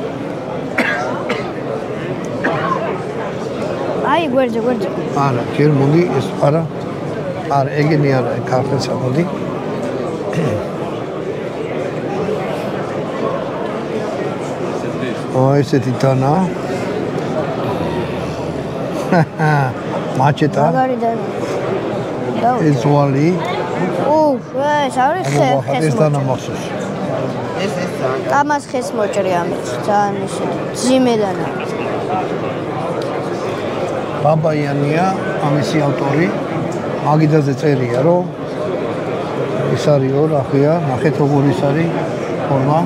Speaker 2: აი გვერდზე.
Speaker 1: არა, ჯერ მოდი ეს არა, ეგენი არა, ქართლსა მოდი. ესეთი დანა. მაჩეტა.
Speaker 2: მაგარი დანა.
Speaker 1: ეს ზვალი.
Speaker 2: ეს არის ხეს.
Speaker 1: ეს დანა მახსოვს.
Speaker 2: ამას ხეს მოჭრია ამით, ძალიან ისე ძიმე დანა.
Speaker 1: ბაბაიანია ამისი ავტორი. მაგიდაზე წერია, რომ ეს არისო, რა ქვია, ნახეთ როგორ ის არის ფორმა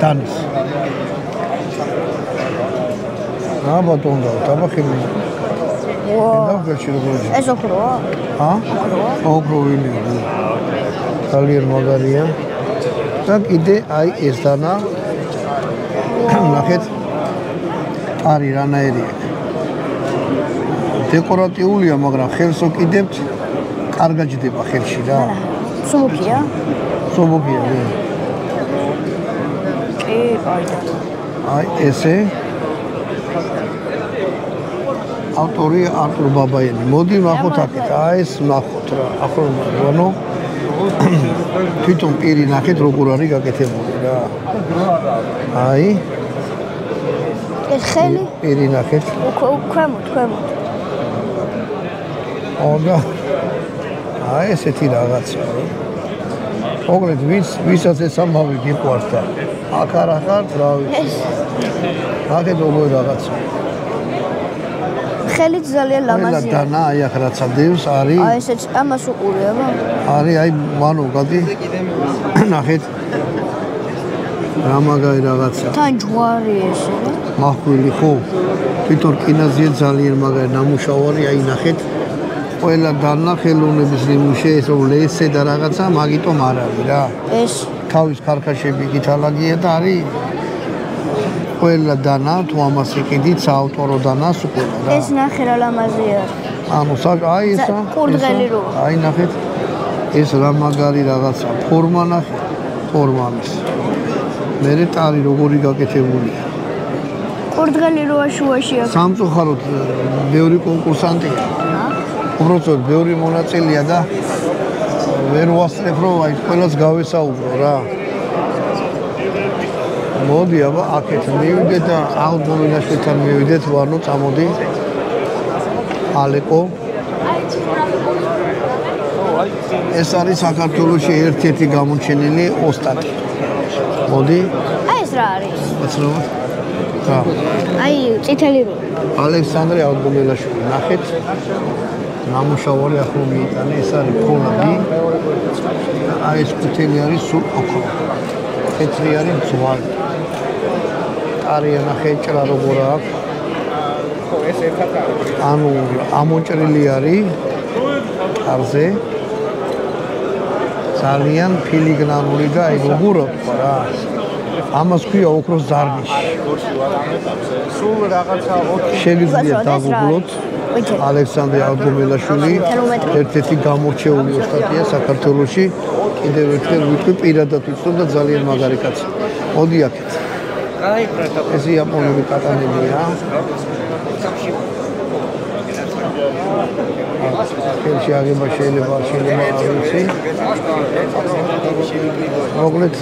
Speaker 1: დანის. რა ბატონო, დაბახები.
Speaker 2: ეს ოქროა?
Speaker 1: ოქროვილი. ძალიან მაგარია. და კიდე აი ეს დანა. ნახეთ. არი რანაირია. დეკორატიულია, მაგრამ ხელს უკიდებთ, კარგად ჯდება ხელში რა.
Speaker 2: სუბუქია?
Speaker 1: სუბუქია.
Speaker 2: კი, კაი.
Speaker 1: აი ესე ავტორია არტურ ბაბაიანი. მოდი ნახოთ აქეთ. აი ეს ნახოთ რა. ახლა ანუ თვითონ პირი ნახეთ როგორ არის გაკეთებული რა. აი
Speaker 2: ეს ხელი?
Speaker 1: პირი ნახეთ.
Speaker 2: ქვემოთ.
Speaker 1: და აი ესეთი რაღაცა. მოკლედ ვისაც ეს ამბავი გიყვარს და აქ არ ახარ, რა ვიცი. აქეთ როგორ რაღაცა.
Speaker 2: ხელით ძალიან ლამაზია.
Speaker 1: დანა აი ახ რაც ადევს არის.
Speaker 2: აი ესეც ამას უყურება.
Speaker 1: არის აი მანო გადი. ნახეთ. რა მაგარი რაღაცა.
Speaker 2: თან ჯვარი ესე.
Speaker 1: მახვილი ხო? თვითონ კინაზია ძალიან მაგარი ნამუშევარი, აი ნახეთ. ყველა დანა ხელოვნების ნიმუშე ეს რომ ლესე და რაღაცა მაგიტომ არ არის რა.
Speaker 2: ეს
Speaker 1: თავის ქარქაშები გითალაგია და არის ყველა დანა თუ ამას იყიდით საავტორო დანას უკვე რა.
Speaker 2: ეს ნახე რა ლამაზია.
Speaker 1: ანუ აი ესა
Speaker 2: კურდღელი რო.
Speaker 1: აი ნახეთ. ეს რა მაგარი რაღაცა ფორმა ნახე. ფორმამის. მერე ტარი როგორი გაკეთებულია.
Speaker 2: კურდღელი როა შუაში აქვს.
Speaker 1: სამწუხაროდ ბევრი კონკურსანტია. უბრალოდ ბევრი მონაწილეა და ვერ ვასწრებ რომ აი ყველას გავესაუბრო რა. მოდი აბა აქეთ მივიდეთ და აღდგომილაშვილთან მივიდეთ ვარნო წამოდი. ალეკო. ეს არის საქართველოში ერთ-ერთი გამოჩენილი ოსტატი. მოდი.
Speaker 2: აი ეს რა არის?
Speaker 1: უცნობად. რა?
Speaker 2: აი წითელი რო.
Speaker 1: ალექსანდრე აღდგომილაშვილი ნახეთ. ნამუშევარი ახლა მიიტანა, ეს არის ფოლადი. აი ეს კუთელი არის სულ ოქრო. თეთრი არის მწვავე. არია ნახე ჭრა როგორ აქვს. ეს ერთად არის. ანუ ამოჭრილი არის კარზე. ძალიან ფილიგრანული და აი როგორ აქვს რა. ამას ქვია ოქროს ზარნიში. სულ რაღაცა შეგიძლია დაგუგლოთ. ალექსანდრე აღდგომილაშვილი ერთ-ერთი გამორჩეული ოსტატია საქართველოში. კიდევ ერთხელ ვიტყვი პირადად ვიცნობ და ძალიან მაგარი კაცი. მოდი აქეთ. ეს იაპონური კატანებია. ხელში აღება შეიძლება არ ვიცი. მოკლედ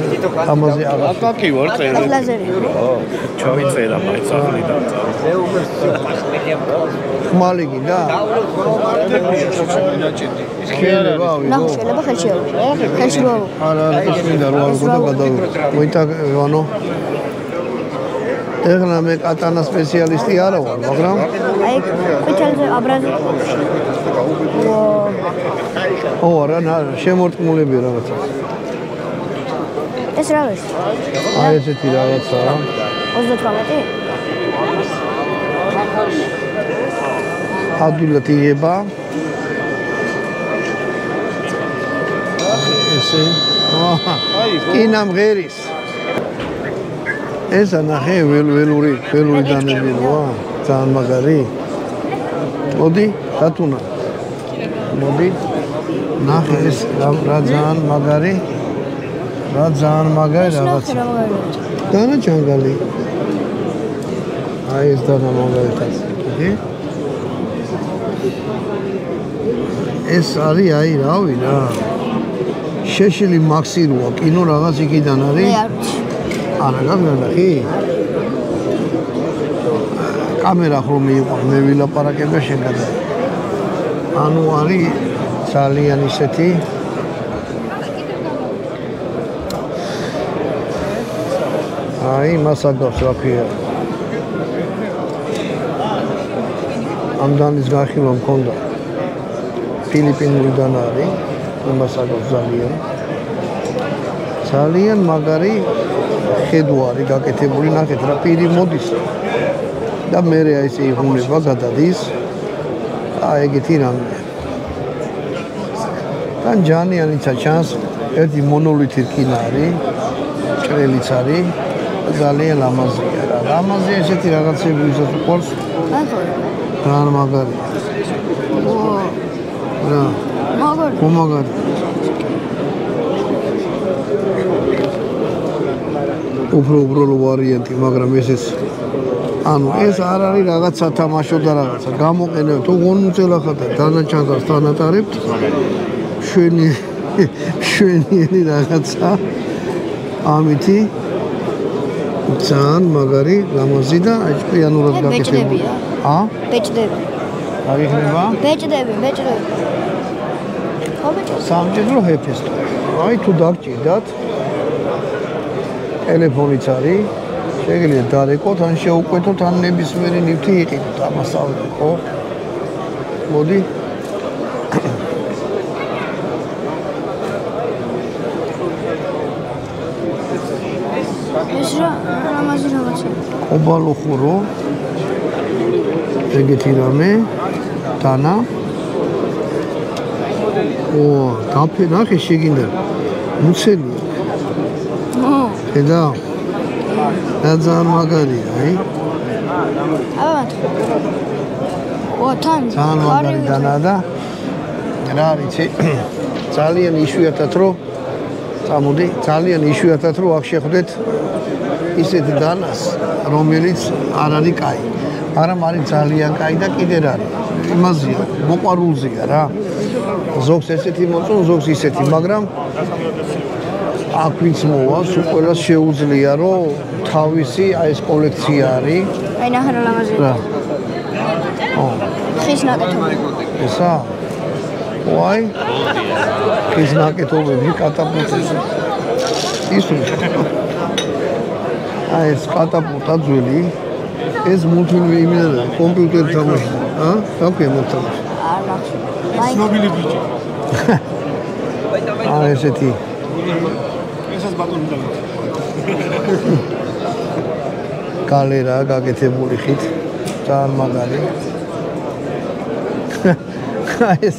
Speaker 1: ამაზე აღარ.
Speaker 5: აკაკი ვარ წერე. ჩავიწერა მაინც აღლიდან.
Speaker 1: ხმალი გინდა? შეიძლება ავიღო.
Speaker 2: ნახე შეიძლება ხელში ავიღო. ხელში რო.
Speaker 1: არა, ეს მინდა რომ ავიღო და გადავიღო. მოიტა ანუ ეხლა მე კატანა სპეციალისტი არა ვარ, მაგრამ
Speaker 2: აი ყვითელზე აბრაზი.
Speaker 1: ო, არა, შემორტყმულები რაღაცა.
Speaker 2: ეს რა არის?
Speaker 1: აი ესეთი რაღაცაა.
Speaker 2: 38?
Speaker 1: ადვილად იღება. ესე. კინა მღერის. ეს ნახე ველური დანები როა, ძალიან მაგარი. მოდი, დათუნა. მოდი. ნახე ეს რა ძალიან მაგარი. რა ძალიან მაგარი რაღაცა. დანა ჯანგალი. აი ეს დანა მაგარი კაცი. კი? ეს არის აი რავი რა. შეშილი მაქსიროა, კინო რაღაც იქიდან არის. არა გამიგახი. კამერა ხომ იყო, მე ვილაპარაკებ და შენ გადა. ანუ არის ძალიან ისეთი აი მასადავს რა ქვია. ამ დანის გახილვა მქონდა ფილიპინურიდან არის, იმას აქვს ძალიან მაგარი ხედვა არის გაკეთებული, ნახეთ რა პირი მოდის და მერე აი ესე იღუნება, გადადის. აი ეგეთი რამე. და ჯანიანიცა ჩანს, ერთი მონოლითი რკინა არის, ჭრელიც არის, ძალიან ლამაზია რა. ლამაზია ესეთი რაღაცები, ვისაც უყურს. რა მაგარია. რა. მაგარი. უფრო უბრალო ვარიანტი, მაგრამ ესეც ანუ ეს არ არის რაღაც სათამაშო და რაღაცა. გამოყენებთ უღუნუცელ ახლა დანაჩანს თანატარებთ. შვენი რაღაცა. ამითი ძალიან მაგარი, ლამაზი და ჭკვიანურად გაკეთებული.
Speaker 2: ბეჭდები.
Speaker 1: აღიქმება?
Speaker 2: ბეჭდები.
Speaker 1: სამჭიდრო ჰეფესტო. აი თუ დაგჭირდათ ტელეფონიც არის, შეგიძლიათ დარეკოთ, ან შეუკვეთოთ, ან ნებისმიერი ნივთი იყიდოთ, ამას ავიღო, ხო? მოდი.
Speaker 2: ეს რა ლამაზი რაღაცა.
Speaker 1: ობალო ხურო. ეგეთი რამე, დანა. დაფე ნახე შეგინდა. მუცელი. ხედავ? და ძალიან მაგარია, აი.
Speaker 2: თან.
Speaker 1: ძალიან მაგარი დანა და რა არის, ძალიან იშვიათად რომ წამოდი, ძალიან იშვიათად რომ აქ შეხვდეთ ისეთ დანას, რომელიც არ არის კაი. მაგრამ არის ძალიან კაი და კიდე რა არის. იმაზეა, მოყვარულზეა რა. ზოგს ესეთი მოწონ, ზოგს ისეთი, მაგრამ აქ ვინც მოვავს, ყველას შეუძლია რომ თავისი აი ეს კოლექცია არის.
Speaker 2: აი ნახე რა ლამაზია.
Speaker 1: რა.
Speaker 2: ხის ნაკეთობი.
Speaker 1: ესა? ვაი. ხის ნაკეთობები კატაპულტზე. ისო. აი ეს კატაპულტა ძველი. ეს მულტფილმი იმენა კომპიუტერ თამაში. დაქვია მოთამაში.
Speaker 2: არ მახსოვს.
Speaker 7: ცნობილი ბიჭი.
Speaker 1: ესეთი.
Speaker 7: ესაც ბატონი და
Speaker 1: გალერა გაკეთებული ხით. ძალიან მაგარი. აი ეს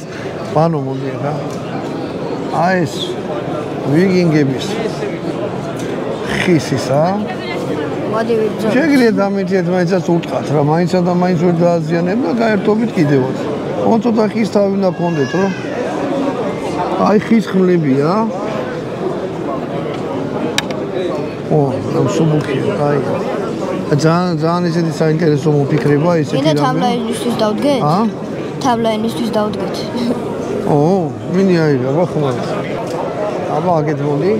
Speaker 1: ბანო მოდი რა. აი ეს ვიგინგების ხისისა.
Speaker 2: მოდი ვიძო.
Speaker 1: შეგიძლიათ დამიტიეთ მაინცაც უტყათ რა, მაინცა და მაინც ვერ დააზიანებ და გაერთობით კიდევაც. ცოტა ხის თავი უნდა გქონდეთ რომ აი ხის ხმლებია. ამ სუბუქია, აი. ძალიან ისეთი საინტერესო მოფიქრება ისეთი რამე.
Speaker 2: მინდა თამლაინისთვის დავდგეთ? თამლაინისთვის დავდგეთ.
Speaker 1: მინი აიღა, ბახმარ. აბა აგეთ მოდი.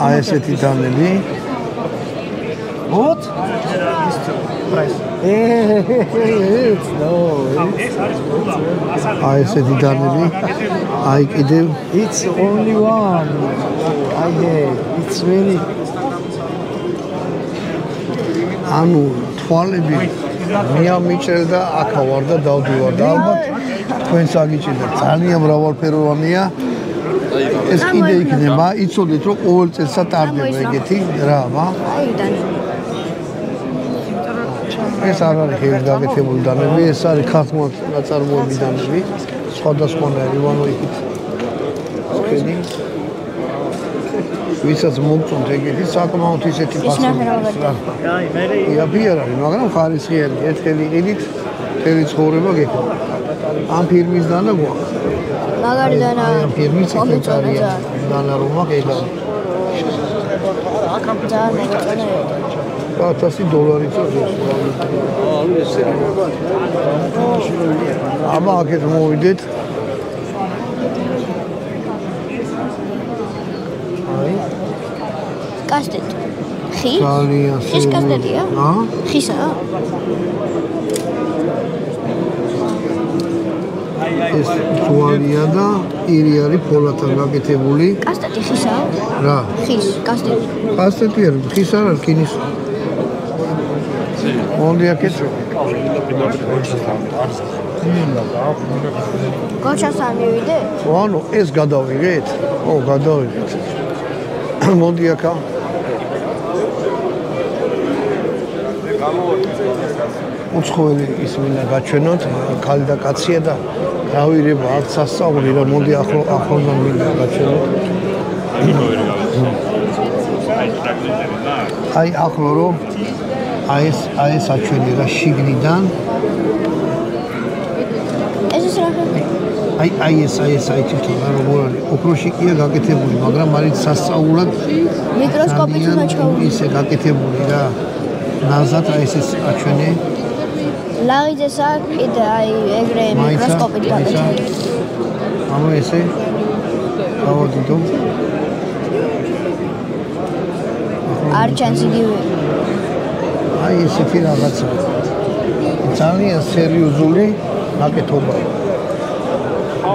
Speaker 1: აი ესეთი დანები. What? Price. აი ესეთი დანები. აი კიდევ.
Speaker 9: It's only one. It's really.
Speaker 1: ანუ თვალები მიამიჭრე და აქა ვარ და დავდივარ და ალბათ თქვენს აგიჭირდა ძალიან მრავალფეროვანია. ეს კიდე იქნება, იცოდეთ რომ ყოველ წელს ტარდება ეგეთი რამა. ეს არ არის ხელი გაკეთებული დანები, ეს არის ქართულად ნაწარმოები დანები, სხვადასხვანაირი ვანო იქით. ხელი ვისაც მოგწონთ ეგეთი საკმაოდ ისეთი ფასი.
Speaker 9: აი, მე
Speaker 1: იაფი არ არის, მაგრამ ხარისხიანი, ერთხელი იყიდით, მთელი ცხოვრება გექნება. ამ ფირმის დანა გვაქვს.
Speaker 2: მაგარი დანა.
Speaker 1: ამ ფირმის წარია. დანა რომ მაქვს ეგ არის. $1000 წოდებს. აბა აქეთ მოვიდეთ.
Speaker 2: კასტეტი. ხი?
Speaker 1: ძალიან
Speaker 2: ეს კასტეტია? ხისა?
Speaker 1: ეს ძვალია და პირი არის ფოლადთან გაკეთებული.
Speaker 2: კასტეტი ხისაა?
Speaker 1: რა?
Speaker 2: ხის, კასტეტი.
Speaker 1: კასტეტი არის, ხის არ არის, რკინის. მონდი აქეთ.
Speaker 2: გოჩასთან მივიდე?
Speaker 1: ანუ ეს გადავიღეთ? ო, გადავიღეთ. მონდი აქა. უცხოელი ის მინდა გაჩვენოთ, ქალი და კაცია და რავირება აქ სასწაული რა მოდი ახლოდან მინდა გაჩვენოთ. აი ახლო რომ აი ეს აჩვენე რა შიგნიდან.
Speaker 2: ეს რა ხდება?
Speaker 1: აი თვითონ რა როგორ არის? ოქროში კია გაკეთებული, მაგრამ არის სასწაულად
Speaker 2: მიკროსკოპით უნდა ჩაუვიდე.
Speaker 1: ისე გაკეთებული რა. ნაზად აი ეს აჩვენე.
Speaker 2: ლაღიძესა კიდე აი ეგრე მიკროსკოპით გაკეთებული.
Speaker 1: ანუ ესე გავადიდო.
Speaker 2: არ ჩანს იგივე.
Speaker 1: აი ესეთი რაღაცა. ძალიან სერიოზული გაკეთებაა.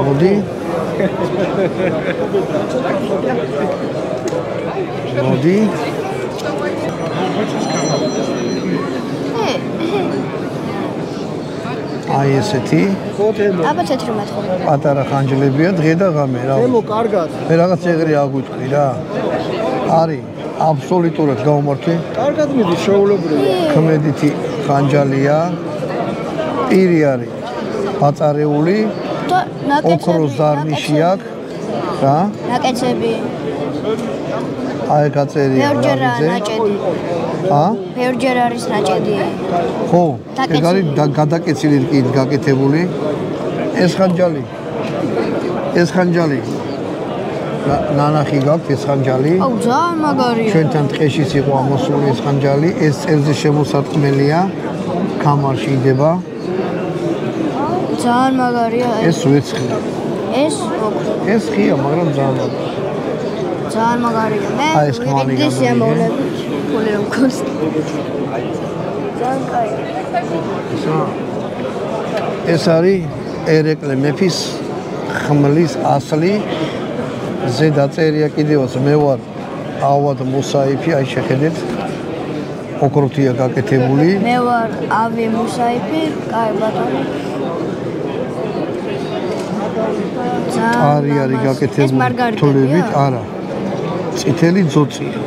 Speaker 1: მოდი. მოდი. აი ესეთი.
Speaker 2: აბა თეთრი მათხოვნა.
Speaker 1: პატარა ხანჯლებია დღე და ღამე რა.
Speaker 9: ემო კარგად.
Speaker 1: მე რაღაც ეგრე აგვიტყვი რა. არის აბსოლუტურად გაუმართლე.
Speaker 9: კარგად მიდის შეულებრივი.
Speaker 1: ქმედითი ხანჯალია. პირი არის პაწარეული. ოქროს ზარნიში აქვს. რა?
Speaker 2: ნაკეცები.
Speaker 1: აი გაწერია
Speaker 2: ბევრჯერ ნაჭედი. ბევრჯერ არის ნაჭედი.
Speaker 1: ხო, ეგ არის გადაკეცილი რკინით გაკეთებული. ეს ხანჯალი. ნანახი გაქვთ ეს ხანჯალი.
Speaker 2: აუ ძალიან მაგარია.
Speaker 1: ჩვენთან ტყეშიც იყო ამოსული ეს ხანჯალი. ეს წელზე შემოსატყმელია. კამარში იდება.
Speaker 2: ძალიან მაგარია.
Speaker 1: ეს ვეცხლი. ეს ხია, მაგრამ ძალიან მაგარია.
Speaker 2: ძალიან მაგარია. მე ვიყიდი სიამოვნებით. ფული რომ გქონს. ძალიან კაი.
Speaker 1: ეს არის ერეკლე მეფის ხმლის ასლი. ზედა წერია კიდევაც მე ვარ ავად მუსაიფი, აი შეხედეთ. ოქროთია გაკეთებული.
Speaker 2: მე ვარ ავი მუსაიფი, კაი ბატონო.
Speaker 1: არის გაკეთებული თოლებით, არა. წითელი ძოწია.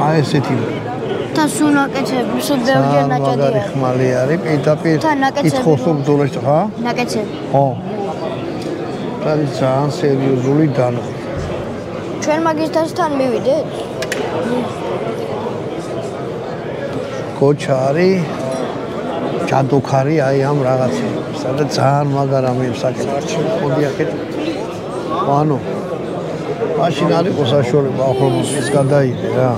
Speaker 1: აი ესეთი.
Speaker 2: და სუნაკეცები, სულ ბევრჯერ ნაჭედია.
Speaker 1: მაგარი ხმალი არის, პირდაპირ ითხოვს რომ ბრძოლაში, ხა?
Speaker 2: ნაკეცები.
Speaker 1: ხო. არის ძალიან სერიოზული დანა.
Speaker 2: ჩვენ მაგისტრთან მივიდეთ?
Speaker 1: კოჩა არის ჯადოქარი აი ამ რაღაცებს. სადაც ძალიან მაგარა მეებსაკეთებს. მოდი აქეთ. ანუ მაშინ არის საშუალება ახლა ის გადაიდე რა.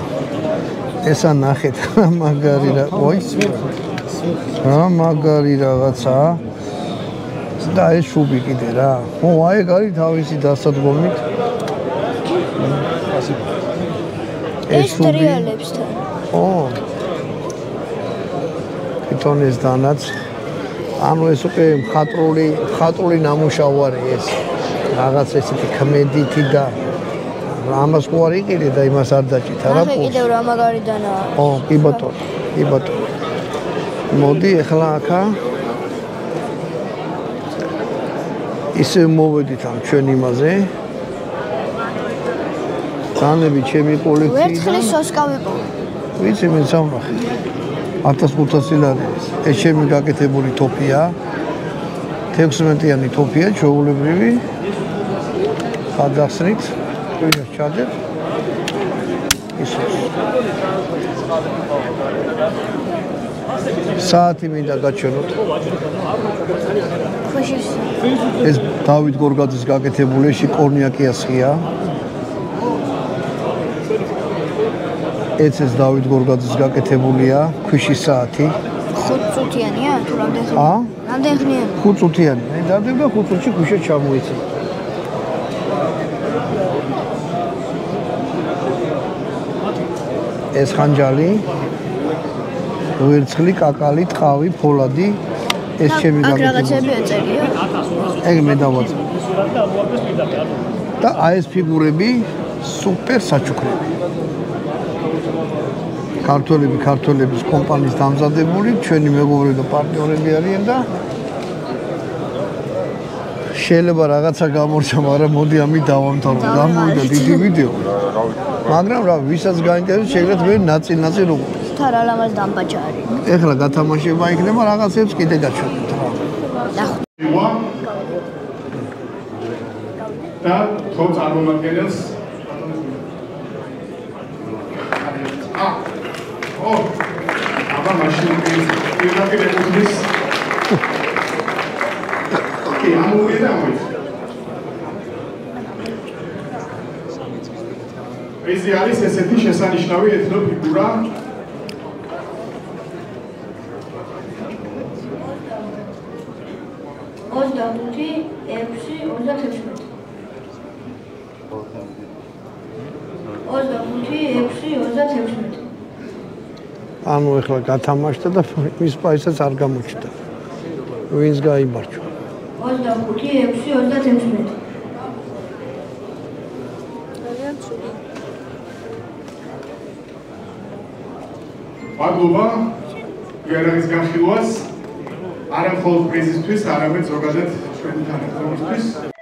Speaker 1: ესა ნახეთ მაგარი რა. ой. რა მაგარი რაღაცა. და ეს შუბი კიდე რა. ო აი ეგ არის თავისი დასადგომით.
Speaker 2: ეს ტრიალებსთან.
Speaker 1: ო. თვითონ ეს დანაც ანუ ეს უკვე მხატვრული ნამუშევარი ეს რაღაც ესეთი ქმედითი და ამას ხო არ იყიდე და იმას არ დაჭით არა
Speaker 2: ახლა კიდევ რა მაგარი დანაა.
Speaker 1: ო კი ბატონო. მოდი ახლა აქა ისე მოვედით ამ ჩვენ იმაზე. დანები ჩემი კოლექციიდან.
Speaker 2: ვერცხლის სოსკა ვიპოვე.
Speaker 1: ვიცი მე სამნახე. 1500 ლარი. ეს ჩემი გაკეთებული თოფია. 16-იანი თოფია, ჩვეულებრივი. გადახსნით. თქვენს ჩადეთ. ისე. საათი მინდა გაჩვენოთ. ეს დავით გორგაძის გაკეთებული კორნიაკია სხია. ეს დავით გორგაძის გაკეთებულია ქვიშის საათი.
Speaker 2: 5 წუთიანია თუ რამდენი? რამდენი ხნია?
Speaker 1: 5 წუთიანი. მე დავდებდა 5 წუთში ქვიშა ჩამოიცი. ეს ხანჯალი ვერცხლი, კაკალი, ტყავი, ფოლადი. ეს ჩემი
Speaker 2: აქ რაღაცები ეწერია.
Speaker 1: ეგ მე დავაწყე. და აი ეს ფიგურები სუპერ საჩუქრები. ქართველების კომპანიის დამზადებული, ჩვენი მეგობრები და პარტნიორები არიან და შეიძლება რაღაცა გამორჩა, მაგრამ მოდი ამით დავამთავროთ. გამოვიდა დიდი ვიდეო. მაგრამ რა, ვისაც გაინტერესებს, შეიძლება თქვენ ნაწილ-ნაწილ უყუროთ.
Speaker 2: თარა ლამაზ დამბაჭარი.
Speaker 1: ეხლა გათამაშება იქნება, რაღაცებს კიდე გაჩვენებთ რა.
Speaker 10: და თო წარმომადგენელს აბა მაშინ პირდაპირ ეკუთვნის კი ამოვიდა ეს არის ესეთი შესანიშნავი ეთნო ფიგურა
Speaker 1: ანუ ეხლა გათამაშდა და მის პაისაც არ გამოჩნდა. ვინც გაიმარჯვა?
Speaker 2: 25-6-36.
Speaker 10: მადლობა გერანის განხილვას არა მხოლოდ პრიზისთვის, არამედ ზოგადად ჩვენი თანამშრომლისთვის.